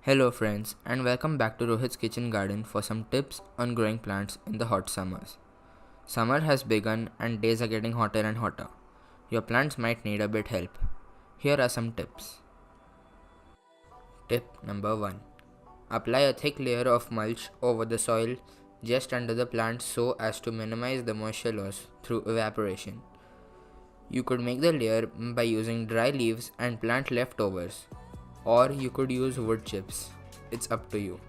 Hello friends and welcome back to Rohit's Kitchen Garden for some tips on growing plants in the hot summers. Summer has begun and days are getting hotter and hotter. Your plants might need a bit help. Here are some tips. Tip number 1. Apply a thick layer of mulch over the soil just under the plants so as to minimize the moisture loss through evaporation. You could make the layer by using dry leaves and plant leftovers, or you could use wood chips. It's up to you.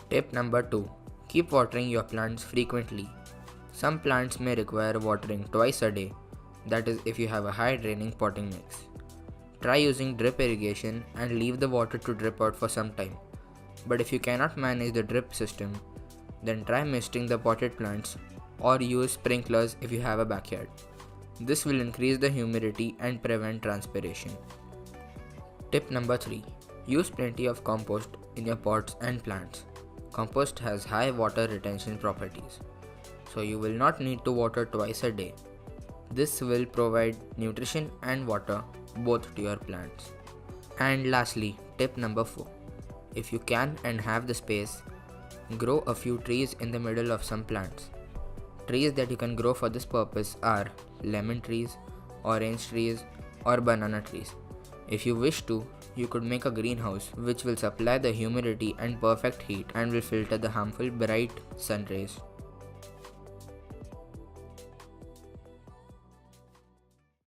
Tip number 2. Keep watering your plants frequently. Some plants may require watering twice a day, that is if you have a high draining potting mix. Try using drip irrigation and leave the water to drip out for some time. But if you cannot manage the drip system, then try misting the potted plants or use sprinklers if you have a backyard. This will increase the humidity and prevent transpiration. Tip number 3. Use plenty of compost in your pots and plants. Compost has high water retention properties, so you will not need to water twice a day. This will provide nutrition and water both to your plants. And lastly, tip number 4. If you can and have the space, grow a few trees in the middle of some plants. Trees that you can grow for this purpose are lemon trees, orange trees, or banana trees. If you wish to, you could make a greenhouse which will supply the humidity and perfect heat and will filter the harmful bright sun rays